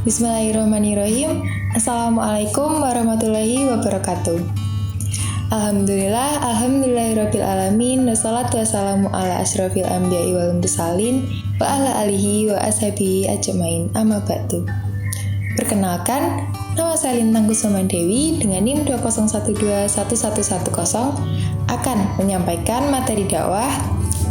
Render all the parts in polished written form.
Bismillahirrahmanirrahim. Assalamualaikum warahmatullahi wabarakatuh. Alhamdulillahirabbil alamin. Wassalatu wassalamu ala asyrofil anbiya'i wal mursalin wa ala alihi wa ashabihi ajmain. Amma ba'du. Perkenalkan, nama saya Lintang Kusuma Dewi dengan NIM 201211110 akan menyampaikan materi dakwah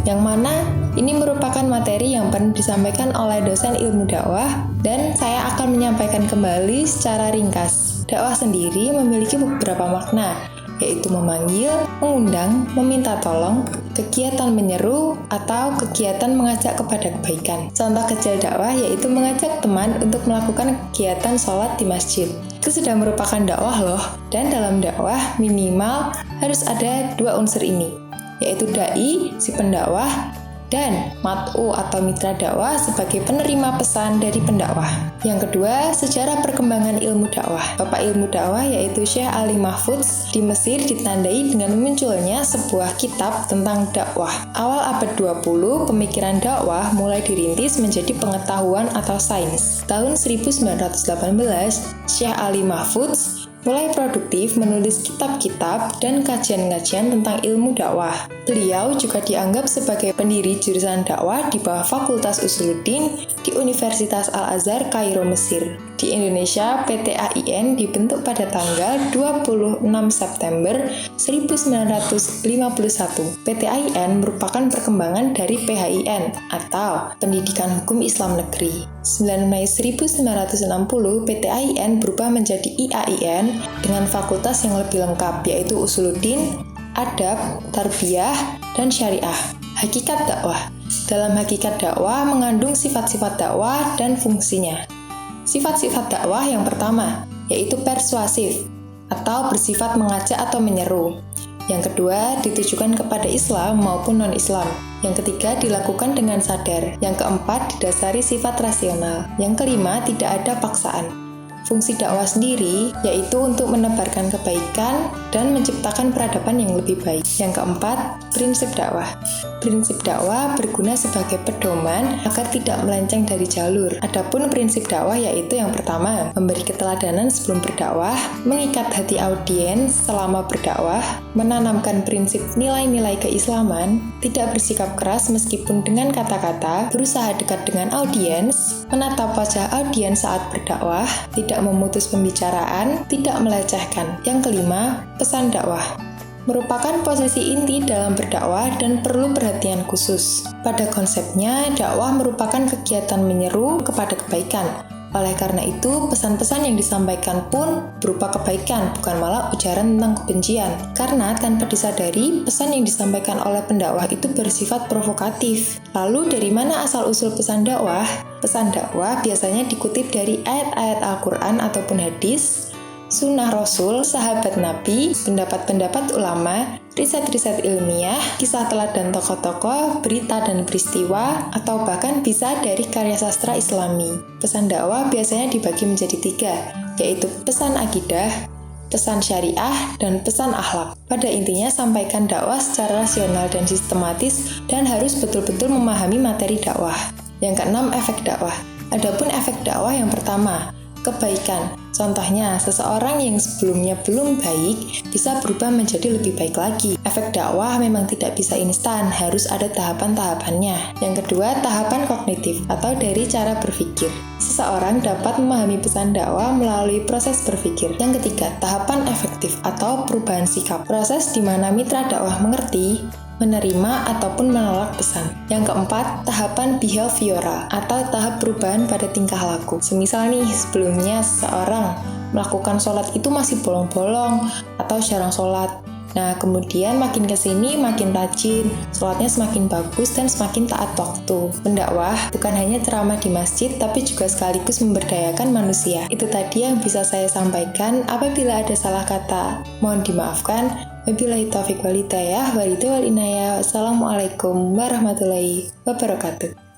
yang mana ini merupakan materi yang pernah disampaikan oleh dosen ilmu dakwah dan saya akan menyampaikan kembali secara ringkas. Dakwah sendiri memiliki beberapa makna, yaitu memanggil, mengundang, meminta tolong, kegiatan menyeru, atau kegiatan mengajak kepada kebaikan. Contoh kecil dakwah yaitu mengajak teman untuk melakukan kegiatan sholat di masjid. Itu sudah merupakan dakwah loh, dan dalam dakwah minimal harus ada dua unsur ini, yaitu da'i, si pendakwah, dan mat'u atau mitra dakwah sebagai penerima pesan dari pendakwah. Yang kedua, sejarah perkembangan ilmu dakwah. Bapak ilmu dakwah yaitu Syekh Ali Mahfudz di Mesir ditandai dengan munculnya sebuah kitab tentang dakwah. Awal abad 20, pemikiran dakwah mulai dirintis menjadi pengetahuan atau sains. Tahun 1918, Syekh Ali Mahfudz mulai produktif menulis kitab-kitab dan kajian-kajian tentang ilmu dakwah. Beliau juga dianggap sebagai pendiri jurusan dakwah di bawah Fakultas Usuluddin di Universitas Al-Azhar, Kairo, Mesir. Di Indonesia, PT AIN dibentuk pada tanggal 26 September 1951. PT AIN merupakan perkembangan dari PHIN atau Pendidikan Hukum Islam Negeri. 9 Mei 1960, PT AIN berubah menjadi IAIN dengan fakultas yang lebih lengkap, yaitu Usuluddin, Adab, Tarbiyah, dan Syariah. Hakikat dakwah. Dalam hakikat dakwah mengandung sifat-sifat dakwah dan fungsinya. Sifat-sifat dakwah yang pertama, yaitu persuasif, atau bersifat mengajak atau menyeru. Yang kedua, ditujukan kepada Islam maupun non-Islam. Yang ketiga, dilakukan dengan sadar. Yang keempat, didasari sifat rasional. Yang kelima, tidak ada paksaan. Fungsi dakwah sendiri yaitu untuk menebarkan kebaikan dan menciptakan peradaban yang lebih baik. Yang keempat, prinsip dakwah. Prinsip dakwah berguna sebagai pedoman agar tidak melenceng dari jalur. Adapun prinsip dakwah yaitu yang pertama, memberi keteladanan sebelum berdakwah, mengikat hati audiens selama berdakwah, menanamkan prinsip nilai-nilai keislaman, tidak bersikap keras meskipun dengan kata-kata, berusaha dekat dengan audiens, menatap wajah audiens saat berdakwah, tidak memutus pembicaraan, tidak melecehkan. Yang kelima, pesan dakwah. Merupakan posisi inti dalam berdakwah dan perlu perhatian khusus. Pada konsepnya, dakwah merupakan kegiatan menyeru kepada kebaikan. Oleh karena itu, pesan-pesan yang disampaikan pun berupa kebaikan, bukan malah ujaran tentang kebencian. Karena tanpa disadari, pesan yang disampaikan oleh pendakwah itu bersifat provokatif. Lalu, dari mana asal-usul pesan dakwah? Pesan dakwah biasanya dikutip dari ayat-ayat Al-Quran ataupun hadis, sunnah Rasul, sahabat Nabi, pendapat-pendapat ulama, riset-riset ilmiah, kisah teladan tokoh-tokoh, berita dan peristiwa, atau bahkan bisa dari karya sastra Islami. Pesan dakwah biasanya dibagi menjadi 3, yaitu pesan akidah, pesan syariah, dan pesan akhlak. Pada intinya, sampaikan dakwah secara rasional dan sistematis dan harus betul-betul memahami materi dakwah. Yang keenam, efek dakwah. Adapun efek dakwah yang pertama, kebaikan. Contohnya, seseorang yang sebelumnya belum baik bisa berubah menjadi lebih baik lagi. Efek dakwah memang tidak bisa instan, harus ada tahapan-tahapannya. Yang kedua, tahapan kognitif atau dari cara berpikir. Seseorang dapat memahami pesan dakwah melalui proses berpikir. Yang ketiga, tahapan efektif atau perubahan sikap. Proses di mana mitra dakwah mengerti, menerima ataupun menolak pesan. Yang keempat, tahapan behavioral atau tahap perubahan pada tingkah laku. Semisal nih, sebelumnya seseorang melakukan sholat itu masih bolong-bolong atau jarang sholat. Nah, kemudian makin kesini makin rajin, sholatnya semakin bagus dan semakin taat waktu. Pendakwah bukan hanya ceramah di masjid, tapi juga sekaligus memberdayakan manusia. Itu tadi yang bisa saya sampaikan. Apabila ada salah kata, mohon dimaafkan. Wabillahi taufiq wal hidayah, wal inayah. Wassalamualaikum warahmatullahi wabarakatuh.